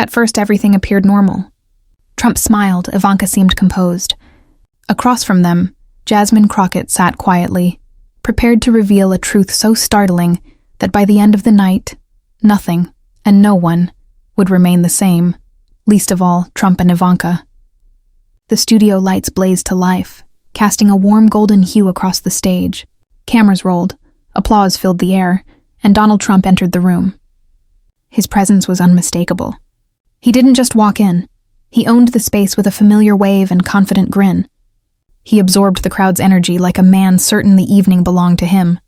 At first, everything appeared normal. Trump smiled. Ivanka seemed composed. Across from them, Jasmine Crockett sat quietly, prepared to reveal a truth so startling that by the end of the night, nothing and no one would remain the same, least of all Trump and Ivanka. The studio lights blazed to life, casting a warm golden hue across the stage. Cameras rolled, applause filled the air, and Donald Trump entered the room. His presence was unmistakable. He didn't just walk in. He owned the space with a familiar wave and confident grin. He absorbed the crowd's energy like a man certain the evening belonged to him.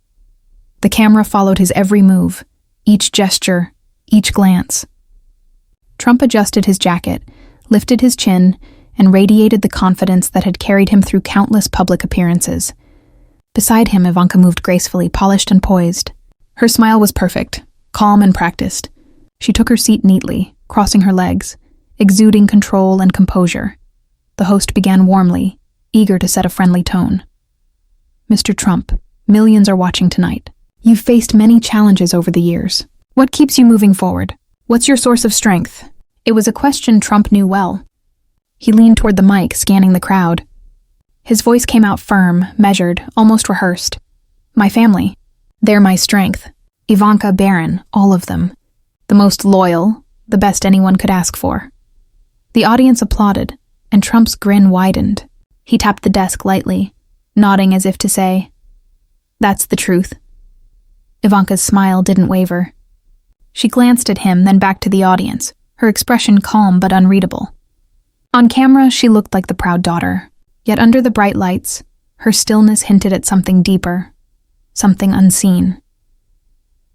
The camera followed his every move, each gesture, each glance. Trump adjusted his jacket, lifted his chin, and radiated the confidence that had carried him through countless public appearances. Beside him, Ivanka moved gracefully, polished and poised. Her smile was perfect, calm and practiced. She took her seat neatly, crossing her legs, exuding control and composure. The host began warmly, eager to set a friendly tone. Mr. Trump, millions are watching tonight. You've faced many challenges over the years. What keeps you moving forward? What's your source of strength? It was a question Trump knew well. He leaned toward the mic, scanning the crowd. His voice came out firm, measured, almost rehearsed. My family. They're my strength. Ivanka, Barron, all of them. The most loyal, the best anyone could ask for. The audience applauded, and Trump's grin widened. He tapped the desk lightly, nodding as if to say, "That's the truth." Ivanka's smile didn't waver. She glanced at him, then back to the audience, her expression calm but unreadable. On camera, she looked like the proud daughter, yet under the bright lights, her stillness hinted at something deeper, something unseen.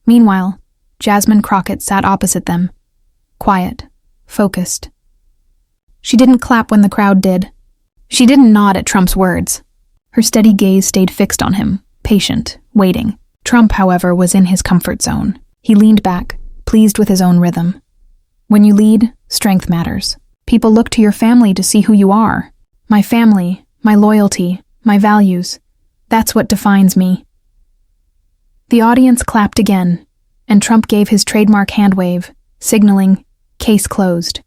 Meanwhile, Jasmine Crockett sat opposite them, quiet, focused. She didn't clap when the crowd did. She didn't nod at Trump's words. Her steady gaze stayed fixed on him, patient, waiting. Trump, however, was in his comfort zone. He leaned back, pleased with his own rhythm. When you lead, strength matters. People look to your family to see who you are. My family, my loyalty, my values. That's what defines me. The audience clapped again, and Trump gave his trademark hand wave, signaling, case closed.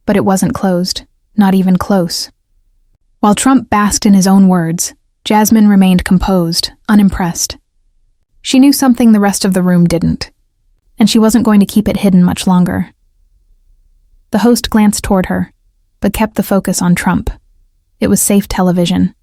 But it wasn't closed, not even close. While Trump basked in his own words, Jasmine remained composed, unimpressed. She knew something the rest of the room didn't, and she wasn't going to keep it hidden much longer. The host glanced toward her, but kept the focus on Trump. It was safe television,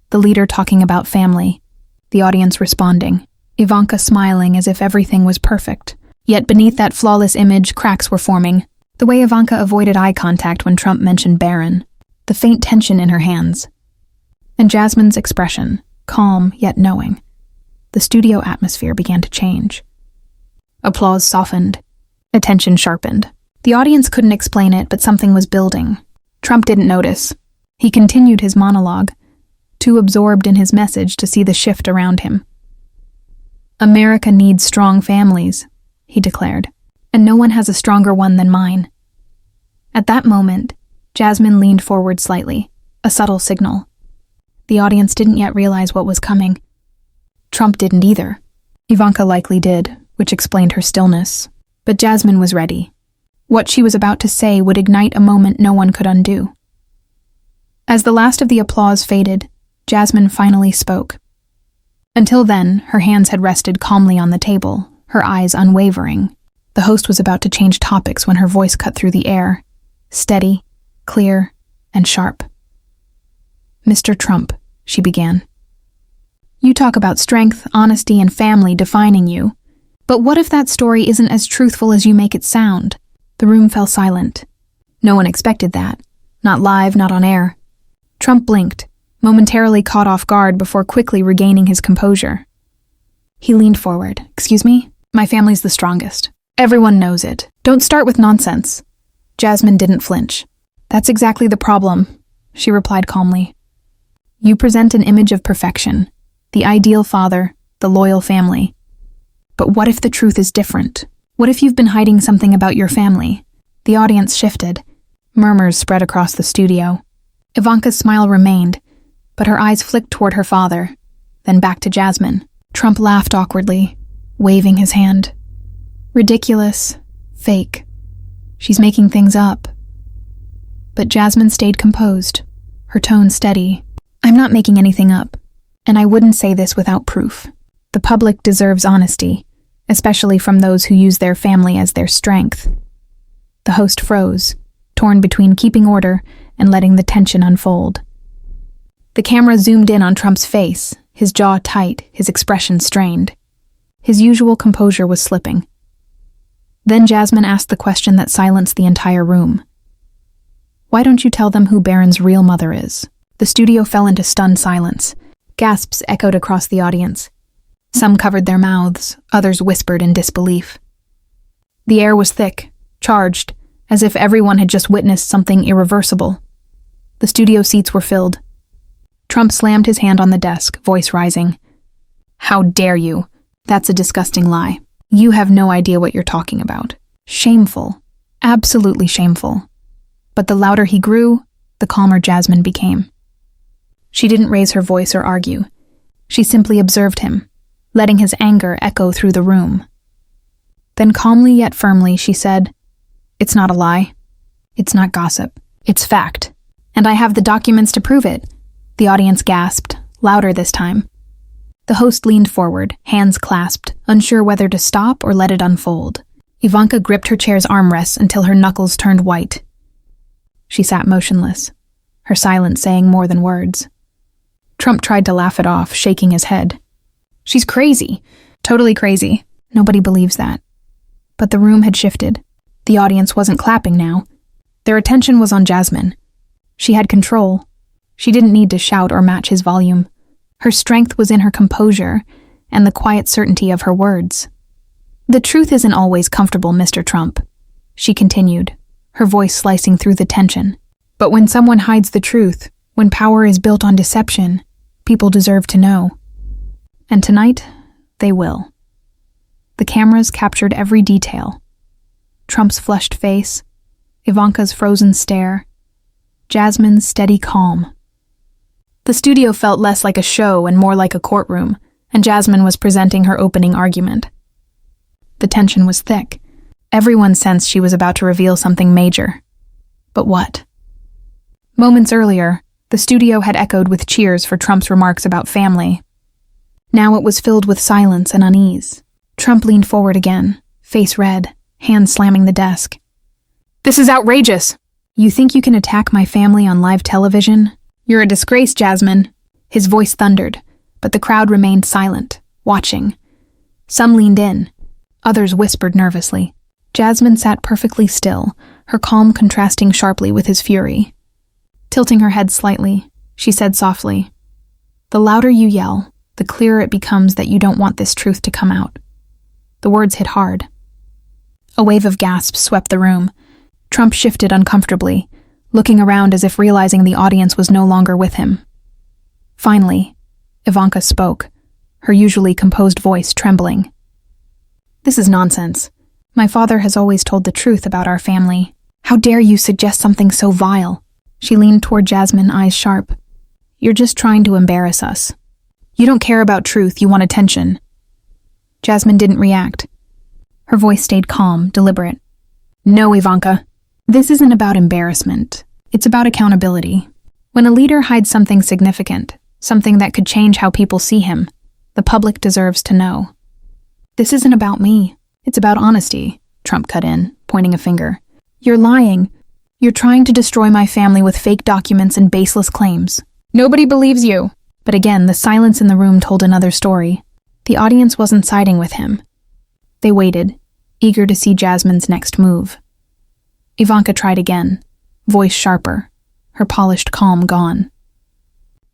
the leader talking about family, the audience responding, Ivanka smiling as if everything was perfect. Yet beneath that flawless image, cracks were forming. The way Ivanka avoided eye contact when Trump mentioned Barron, the faint tension in her hands, and Jasmine's expression, calm yet knowing. The studio atmosphere began to change. Applause softened. Attention sharpened. The audience couldn't explain it, but something was building. Trump didn't notice. He continued his monologue, too absorbed in his message to see the shift around him. America needs strong families, he declared, and no one has a stronger one than mine. At that moment, Jasmine leaned forward slightly, a subtle signal. The audience didn't yet realize what was coming. Trump didn't either. Ivanka likely did, which explained her stillness. But Jasmine was ready. What she was about to say would ignite a moment no one could undo. As the last of the applause faded, Jasmine finally spoke. Until then, her hands had rested calmly on the table, her eyes unwavering. The host was about to change topics when her voice cut through the air, steady, clear, and sharp. "Mr. Trump," she began. "You talk about strength, honesty, and family defining you. But what if that story isn't as truthful as you make it sound?" The room fell silent. No one expected that. Not live, not on air. Trump blinked, momentarily caught off guard before quickly regaining his composure. He leaned forward. "Excuse me? My family's the strongest. Everyone knows it. Don't start with nonsense." Jasmine didn't flinch. "That's exactly the problem," she replied calmly. "You present an image of perfection, the ideal father, the loyal family. But what if the truth is different? What if you've been hiding something about your family?" The audience shifted. Murmurs spread across the studio. Ivanka's smile remained, but her eyes flicked toward her father, then back to Jasmine. Trump laughed awkwardly, waving his hand. "Ridiculous. Fake." She's making things up. But Jasmine stayed composed, her tone steady. I'm not making anything up, and I wouldn't say this without proof. The public deserves honesty, especially from those who use their family as their strength. The host froze, torn between keeping order and letting the tension unfold. The camera zoomed in on Trump's face, his jaw tight, his expression strained. His usual composure was slipping. Then Jasmine asked the question that silenced the entire room. Why don't you tell them who Baron's real mother is? The studio fell into stunned silence. Gasps echoed across the audience. Some covered their mouths, others whispered in disbelief. The air was thick, charged, as if everyone had just witnessed something irreversible. The studio seats were filled. Trump slammed his hand on the desk, voice rising. How dare you? That's a disgusting lie. You have no idea what you're talking about. Shameful. Absolutely shameful. But the louder he grew, the calmer Jasmine became. She didn't raise her voice or argue. She simply observed him, letting his anger echo through the room. Then calmly yet firmly she said, It's not a lie. It's not gossip. It's fact. And I have the documents to prove it. The audience gasped, louder this time. The host leaned forward, hands clasped, unsure whether to stop or let it unfold. Ivanka gripped her chair's armrests until her knuckles turned white. She sat motionless, her silence saying more than words. Trump tried to laugh it off, shaking his head. She's crazy. Totally crazy. Nobody believes that. But the room had shifted. The audience wasn't clapping now. Their attention was on Jasmine. She had control. She didn't need to shout or match his volume. Her strength was in her composure and the quiet certainty of her words. The truth isn't always comfortable, Mr. Trump, she continued, her voice slicing through the tension. But when someone hides the truth, when power is built on deception, people deserve to know. And tonight, they will. The cameras captured every detail. Trump's flushed face, Ivanka's frozen stare, Jasmine's steady calm. The studio felt less like a show and more like a courtroom, and Jasmine was presenting her opening argument. The tension was thick. Everyone sensed she was about to reveal something major. But what? Moments earlier, the studio had echoed with cheers for Trump's remarks about family. Now it was filled with silence and unease. Trump leaned forward again, face red, hands slamming the desk. This is outrageous! You think you can attack my family on live television? You're a disgrace, Jasmine. His voice thundered, but the crowd remained silent, watching. Some leaned in. Others whispered nervously. Jasmine sat perfectly still, her calm contrasting sharply with his fury. Tilting her head slightly, she said softly, The louder you yell, the clearer it becomes that you don't want this truth to come out. The words hit hard. A wave of gasps swept the room. Trump shifted uncomfortably, looking around as if realizing the audience was no longer with him. Finally, Ivanka spoke, her usually composed voice trembling. This is nonsense. My father has always told the truth about our family. How dare you suggest something so vile? She leaned toward Jasmine, eyes sharp. You're just trying to embarrass us. You don't care about truth, you want attention. Jasmine didn't react. Her voice stayed calm, deliberate. No, Ivanka. This isn't about embarrassment. It's about accountability. When a leader hides something significant, something that could change how people see him, the public deserves to know. This isn't about me. It's about honesty, Trump cut in, pointing a finger. You're lying. You're trying to destroy my family with fake documents and baseless claims. Nobody believes you. But again, the silence in the room told another story. The audience wasn't siding with him. They waited, eager to see Jasmine's next move. Ivanka tried again, voice sharper, her polished calm gone.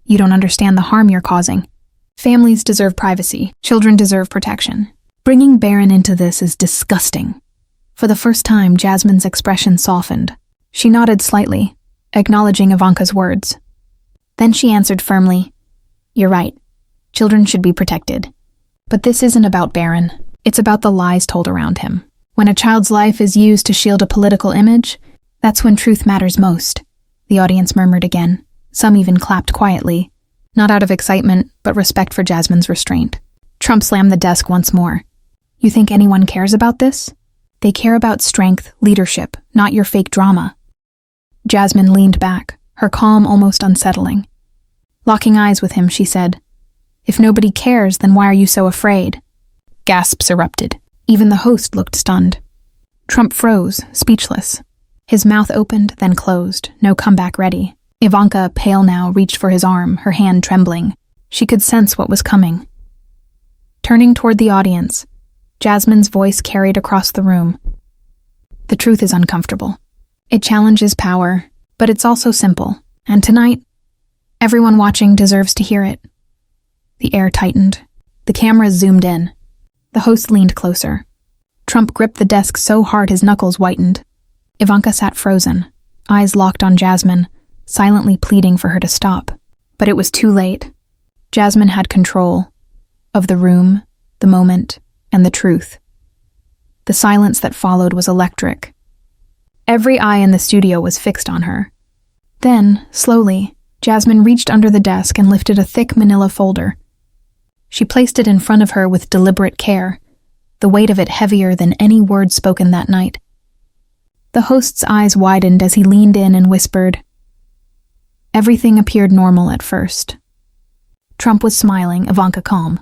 You don't understand the harm you're causing. Families deserve privacy. Children deserve protection. Bringing Baron into this is disgusting. For the first time, Jasmine's expression softened. She nodded slightly, acknowledging Ivanka's words. Then she answered firmly, You're right. Children should be protected. But this isn't about Baron. It's about the lies told around him. When a child's life is used to shield a political image, that's when truth matters most. The audience murmured again. Some even clapped quietly, not out of excitement, but respect for Jasmine's restraint. Trump slammed the desk once more. You think anyone cares about this? They care about strength, leadership, not your fake drama. Jasmine leaned back, her calm almost unsettling. Locking eyes with him, she said, "If nobody cares, then why are you so afraid?" Gasps erupted. Even the host looked stunned. Trump froze, speechless. His mouth opened, then closed, no comeback ready. Ivanka, pale now, reached for his arm, her hand trembling. She could sense what was coming. Turning toward the audience, Jasmine's voice carried across the room. "The truth is uncomfortable. It challenges power, but it's also simple. And tonight, everyone watching deserves to hear it." The air tightened. The cameras zoomed in. The host leaned closer. Trump gripped the desk so hard his knuckles whitened. Ivanka sat frozen, eyes locked on Jasmine, silently pleading for her to stop. But it was too late. Jasmine had control of the room, the moment, and the truth. The silence that followed was electric. Every eye in the studio was fixed on her. Then, slowly, Jasmine reached under the desk and lifted a thick manila folder. She placed it in front of her with deliberate care, the weight of it heavier than any word spoken that night. The host's eyes widened as he leaned in and whispered. Everything appeared normal at first. Trump was smiling, Ivanka calm.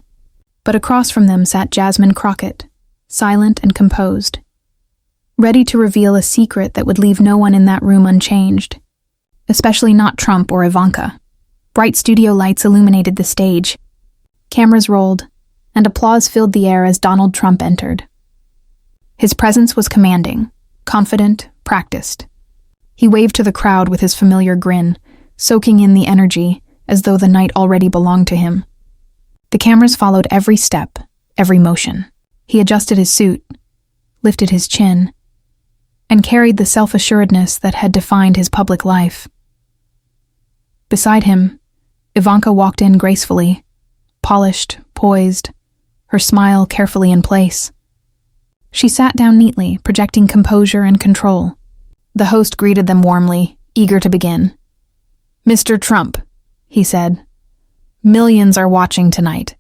But across from them sat Jasmine Crockett, silent and composed, ready to reveal a secret that would leave no one in that room unchanged, especially not Trump or Ivanka. Bright studio lights illuminated the stage. Cameras rolled, and applause filled the air as Donald Trump entered. His presence was commanding, confident, practiced. He waved to the crowd with his familiar grin, soaking in the energy as though the night already belonged to him. The cameras followed every step, every motion. He adjusted his suit, lifted his chin, and carried the self-assuredness that had defined his public life. Beside him, Ivanka walked in gracefully, polished, poised, her smile carefully in place. She sat down neatly, projecting composure and control. The host greeted them warmly, eager to begin. "Mr. Trump," he said, "millions are watching tonight.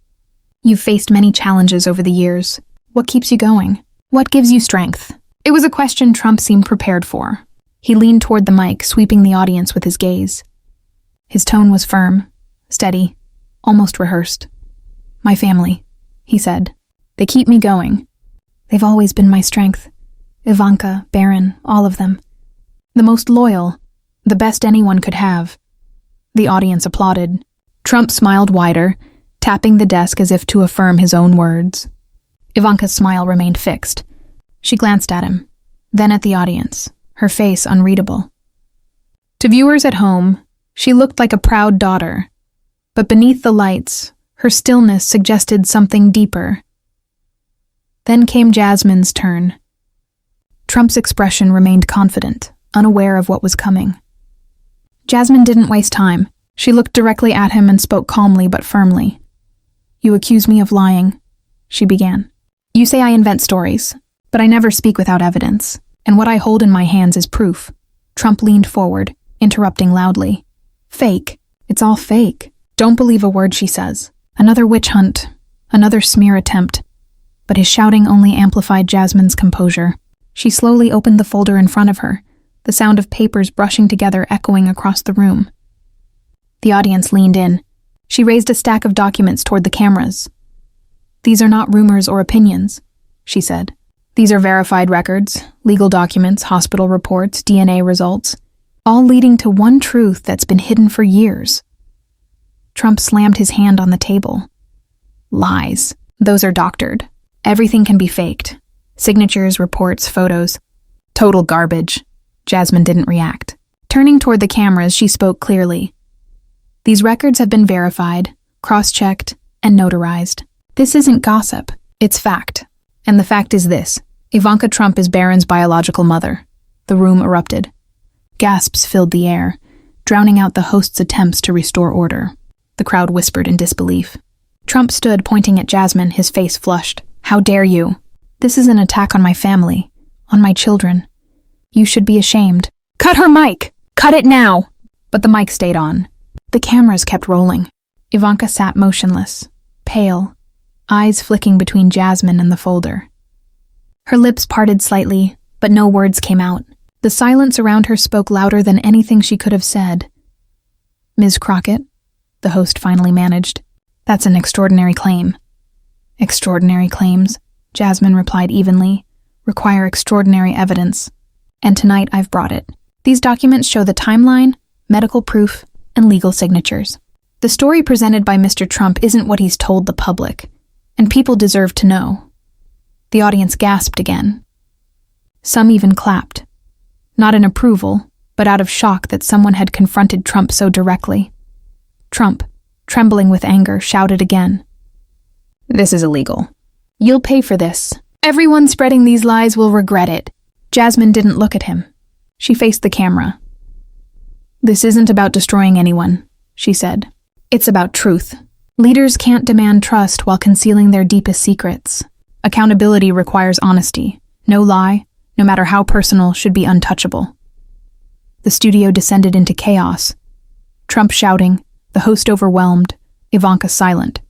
You've faced many challenges over the years. What keeps you going? What gives you strength?" It was a question Trump seemed prepared for. He leaned toward the mic, sweeping the audience with his gaze. His tone was firm, steady, almost rehearsed. "My family," he said. "They keep me going. They've always been my strength. Ivanka, Barron, all of them. The most loyal, the best anyone could have." The audience applauded. Trump smiled wider, tapping the desk as if to affirm his own words. Ivanka's smile remained fixed. She glanced at him, then at the audience, her face unreadable. To viewers at home, she looked like a proud daughter, but beneath the lights, her stillness suggested something deeper. Then came Jasmine's turn. Trump's expression remained confident, unaware of what was coming. Jasmine didn't waste time. She looked directly at him and spoke calmly but firmly. "You accuse me of lying," she began. "You say I invent stories, but I never speak without evidence, and what I hold in my hands is proof." Trump leaned forward, interrupting loudly. "Fake. It's all fake. Don't believe a word she says. Another witch hunt, another smear attempt." But his shouting only amplified Jasmine's composure. She slowly opened the folder in front of her, the sound of papers brushing together echoing across the room. The audience leaned in. She raised a stack of documents toward the cameras. "These are not rumors or opinions," she said. "These are verified records, legal documents, hospital reports, DNA results, all leading to one truth that's been hidden for years." Trump slammed his hand on the table. "Lies. Those are doctored. Everything can be faked. Signatures, reports, photos. Total garbage." Jasmine didn't react. Turning toward the cameras, she spoke clearly. "These records have been verified, cross-checked, and notarized. This isn't gossip. It's fact. And the fact is this. Ivanka Trump is Barron's biological mother." The room erupted. Gasps filled the air, drowning out the host's attempts to restore order. The crowd whispered in disbelief. Trump stood, pointing at Jasmine, his face flushed. "How dare you? This is an attack on my family, on my children. You should be ashamed." "Cut her mic! Cut it now!" But the mic stayed on. The cameras kept rolling. Ivanka sat motionless, pale, eyes flicking between Jasmine and the folder. Her lips parted slightly, but no words came out. The silence around her spoke louder than anything she could have said. "Ms. Crockett," the host finally managed, "that's an extraordinary claim." "Extraordinary claims," Jasmine replied evenly, "require extraordinary evidence. And tonight I've brought it. These documents show the timeline, medical proof, and legal signatures. The story presented by Mr. Trump isn't what he's told the public, and people deserve to know." The audience gasped again. Some even clapped. Not in approval, but out of shock that someone had confronted Trump so directly. Trump, trembling with anger, shouted again, "This is illegal. You'll pay for this. Everyone spreading these lies will regret it." Jasmine didn't look at him. She faced the camera. "This isn't about destroying anyone," she said. "It's about truth. Leaders can't demand trust while concealing their deepest secrets. Accountability requires honesty. No lie, no matter how personal, should be untouchable." The studio descended into chaos. Trump shouting, the host overwhelmed, Ivanka silent.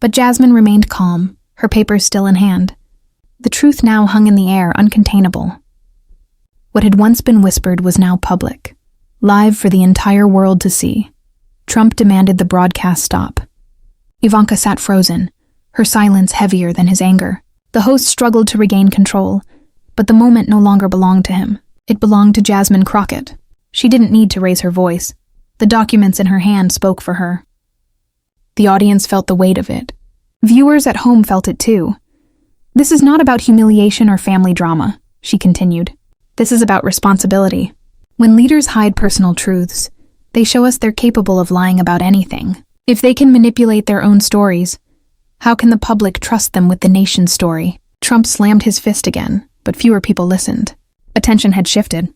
But Jasmine remained calm, her papers still in hand. The truth now hung in the air, uncontainable. What had once been whispered was now public, live for the entire world to see. Trump demanded the broadcast stop. Ivanka sat frozen, her silence heavier than his anger. The host struggled to regain control, but the moment no longer belonged to him. It belonged to Jasmine Crockett. She didn't need to raise her voice. The documents in her hand spoke for her. The audience felt the weight of it. Viewers at home felt it too. "This is not about humiliation or family drama," she continued. "This is about responsibility. When leaders hide personal truths, they show us they're capable of lying about anything. If they can manipulate their own stories, how can the public trust them with the nation's story?" Trump slammed his fist again, but fewer people listened. Attention had shifted.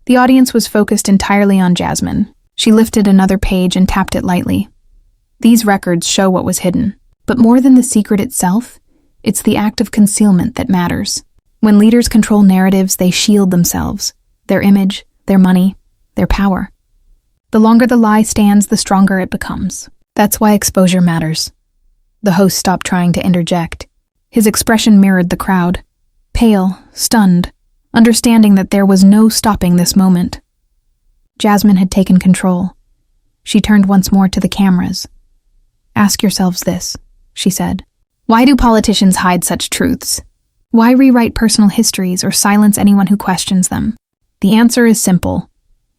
The audience was focused entirely on Jasmine. She lifted another page and tapped it lightly. These records show what was hidden. But more than the secret itself, it's the act of concealment that matters. When leaders control narratives, they shield themselves, their image, their money, their power. The longer the lie stands, the stronger it becomes. That's why exposure matters. The host stopped trying to interject. His expression mirrored the crowd, pale, stunned, understanding that there was no stopping this moment. Jasmine had taken control. She turned once more to the cameras. "Ask yourselves this," she said. "Why do politicians hide such truths? Why rewrite personal histories or silence anyone who questions them? The answer is simple.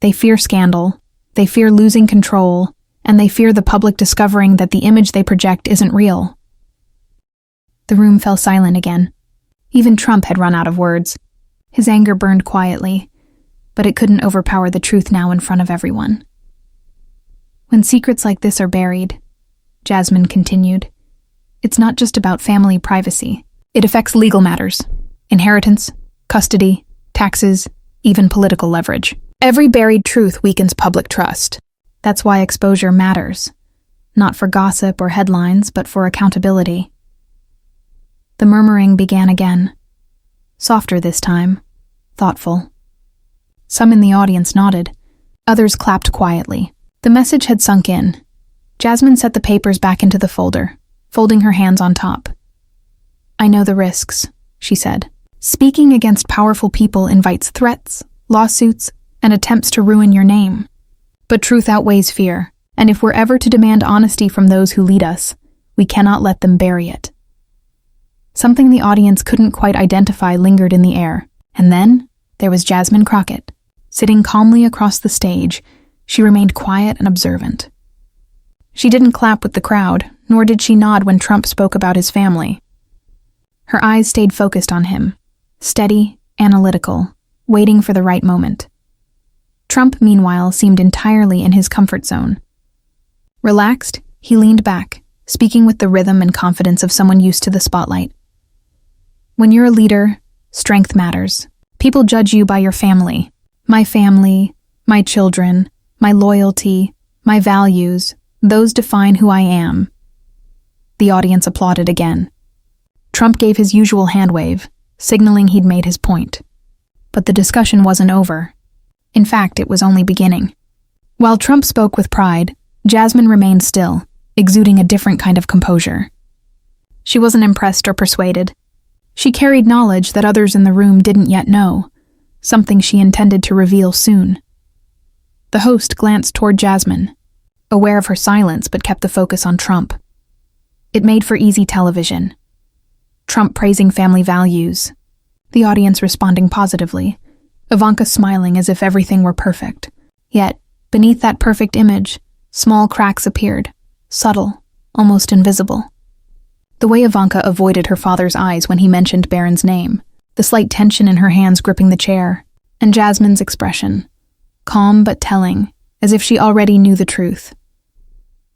They fear scandal, they fear losing control, and they fear the public discovering that the image they project isn't real." The room fell silent again. Even Trump had run out of words. His anger burned quietly, but it couldn't overpower the truth now in front of everyone. "When secrets like this are buried," Jasmine continued, "it's not just about family privacy. It affects legal matters, inheritance, custody, taxes, even political leverage. Every buried truth weakens public trust. That's why exposure matters, not for gossip or headlines, but for accountability." The murmuring began again, softer this time, thoughtful. Some in the audience nodded, others clapped quietly. The message had sunk in. Jasmine set the papers back into the folder, folding her hands on top. "I know the risks," she said. "Speaking against powerful people invites threats, lawsuits, and attempts to ruin your name. But truth outweighs fear, and if we're ever to demand honesty from those who lead us, we cannot let them bury it." Something the audience couldn't quite identify lingered in the air, and then there was Jasmine Crockett. Sitting calmly across the stage, she remained quiet and observant. She didn't clap with the crowd, nor did she nod when Trump spoke about his family. Her eyes stayed focused on him, steady, analytical, waiting for the right moment. Trump, meanwhile, seemed entirely in his comfort zone. Relaxed, he leaned back, speaking with the rhythm and confidence of someone used to the spotlight. "When you're a leader, strength matters. People judge you by your family. My family, my children, my loyalty, my values, those define who I am." The audience applauded again. Trump gave his usual hand wave, signaling he'd made his point. But the discussion wasn't over. In fact, it was only beginning. While Trump spoke with pride, Jasmine remained still, exuding a different kind of composure. She wasn't impressed or persuaded. She carried knowledge that others in the room didn't yet know, something she intended to reveal soon. The host glanced toward Jasmine, aware of her silence but kept the focus on Trump. It made for easy television. Trump praising family values, the audience responding positively, Ivanka smiling as if everything were perfect. Yet, beneath that perfect image, small cracks appeared, subtle, almost invisible. The way Ivanka avoided her father's eyes when he mentioned Baron's name, the slight tension in her hands gripping the chair, and Jasmine's expression, calm but telling, as if she already knew the truth.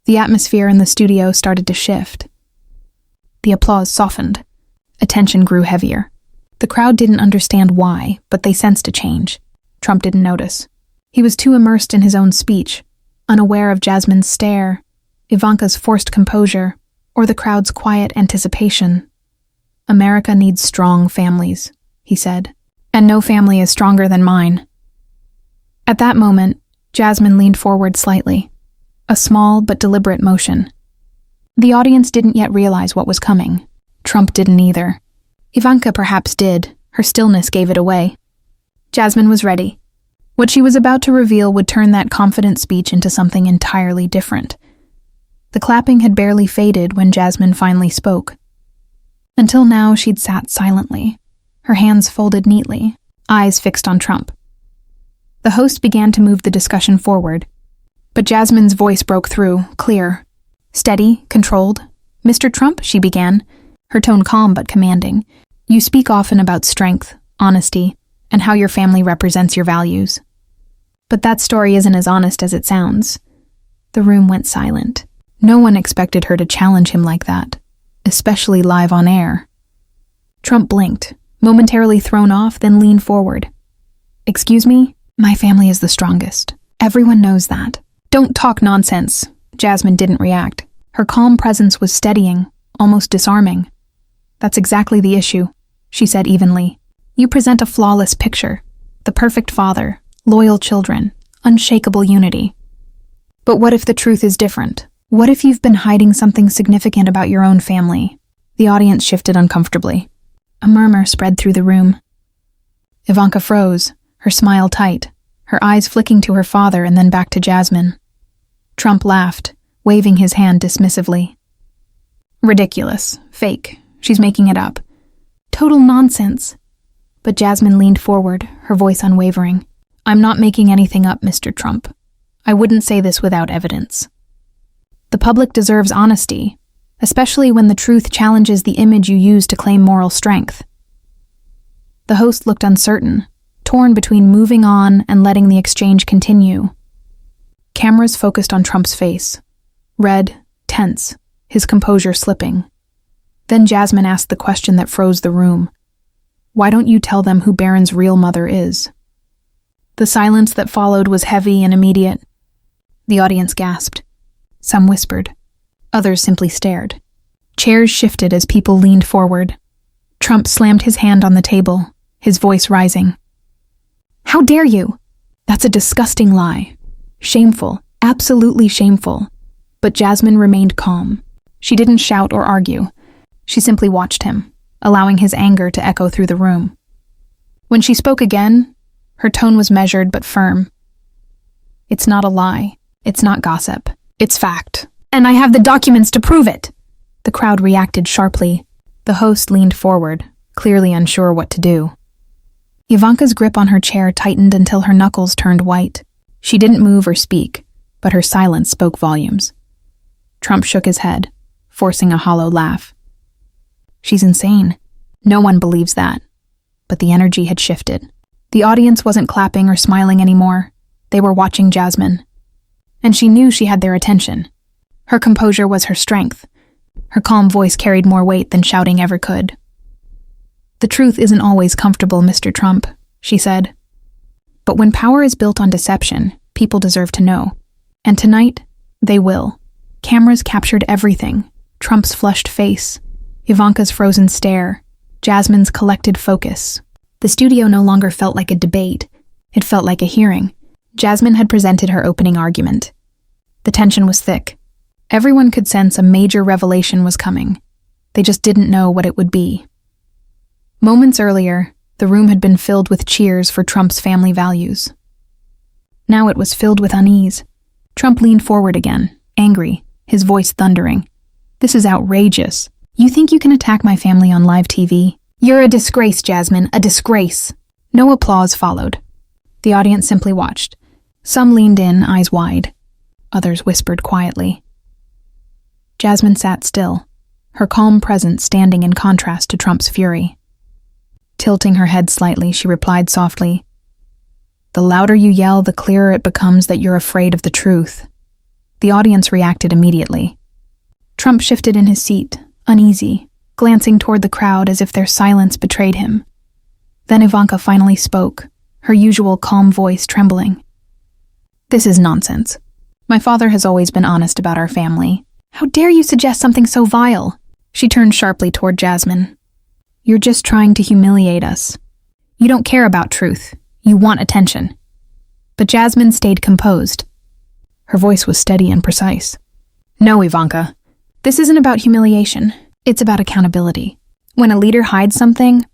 The atmosphere in the studio started to shift. The applause softened. Attention grew heavier. The crowd didn't understand why, but they sensed a change. Trump didn't notice. He was too immersed in his own speech, unaware of Jasmine's stare, Ivanka's forced composure, or the crowd's quiet anticipation. "America needs strong families," he said, "and no family is stronger than mine." At that moment, Jasmine leaned forward slightly, a small but deliberate motion. The audience didn't yet realize what was coming. Trump didn't either. Ivanka perhaps did. Her stillness gave it away. Jasmine was ready. What she was about to reveal would turn that confident speech into something entirely different. The clapping had barely faded when Jasmine finally spoke. Until now, she'd sat silently, her hands folded neatly, eyes fixed on Trump. The host began to move the discussion forward, but Jasmine's voice broke through, clear. Steady, controlled. "Mr. Trump," she began, her tone calm but commanding. "You speak often about strength, honesty, and how your family represents your values. But that story isn't as honest as it sounds." The room went silent. No one expected her to challenge him like that, especially live on air. Trump blinked, momentarily thrown off, then leaned forward. "Excuse me? My family is the strongest. Everyone knows that." "Don't talk nonsense." Jasmine didn't react. Her calm presence was steadying, almost disarming. "That's exactly the issue," she said evenly. "You present a flawless picture. The perfect father, loyal children, unshakable unity. But what if the truth is different? What if you've been hiding something significant about your own family?" The audience shifted uncomfortably. A murmur spread through the room. Ivanka froze, her smile tight, her eyes flicking to her father and then back to Jasmine. Trump laughed, waving his hand dismissively. "Ridiculous. Fake. She's making it up. Total nonsense." But Jasmine leaned forward, her voice unwavering. "I'm not making anything up, Mr. Trump. I wouldn't say this without evidence. The public deserves honesty, especially when the truth challenges the image you use to claim moral strength." The host looked uncertain, torn between moving on and letting the exchange continue. Cameras focused on Trump's face, red, tense, his composure slipping. Then Jasmine asked the question that froze the room. "Why don't you tell them who Baron's real mother is?" The silence that followed was heavy and immediate. The audience gasped. Some whispered. Others simply stared. Chairs shifted as people leaned forward. Trump slammed his hand on the table, his voice rising. "How dare you? That's a disgusting lie. Shameful, absolutely shameful." But Jasmine remained calm. She didn't shout or argue. She simply watched him, allowing his anger to echo through the room. When she spoke again, her tone was measured but firm. "It's not a lie. It's not gossip. It's fact. And I have the documents to prove it." The crowd reacted sharply. The host leaned forward, clearly unsure what to do. Ivanka's grip on her chair tightened until her knuckles turned white. She didn't move or speak, but her silence spoke volumes. Trump shook his head, forcing a hollow laugh. "She's insane. No one believes that." But the energy had shifted. The audience wasn't clapping or smiling anymore. They were watching Jasmine. And she knew she had their attention. Her composure was her strength. Her calm voice carried more weight than shouting ever could. "The truth isn't always comfortable, Mr. Trump," she said. "But when power is built on deception, people deserve to know. And tonight, they will." Cameras captured everything. Trump's flushed face, Ivanka's frozen stare, Jasmine's collected focus. The studio no longer felt like a debate. It felt like a hearing. Jasmine had presented her opening argument. The tension was thick. Everyone could sense a major revelation was coming. They just didn't know what it would be. Moments earlier, the room had been filled with cheers for Trump's family values. Now it was filled with unease. Trump leaned forward again, angry, his voice thundering. "This is outrageous. You think you can attack my family on live TV? You're a disgrace, Jasmine, a disgrace." No applause followed. The audience simply watched. Some leaned in, eyes wide. Others whispered quietly. Jasmine sat still, her calm presence standing in contrast to Trump's fury. Tilting her head slightly, she replied softly, "The louder you yell, the clearer it becomes that you're afraid of the truth." The audience reacted immediately. Trump shifted in his seat, uneasy, glancing toward the crowd as if their silence betrayed him. Then Ivanka finally spoke, her usual calm voice trembling. "This is nonsense. My father has always been honest about our family. How dare you suggest something so vile?" She turned sharply toward Jasmine. "You're just trying to humiliate us. You don't care about truth. You want attention." But Jasmine stayed composed. Her voice was steady and precise. "No, Ivanka. This isn't about humiliation. It's about accountability. When a leader hides something,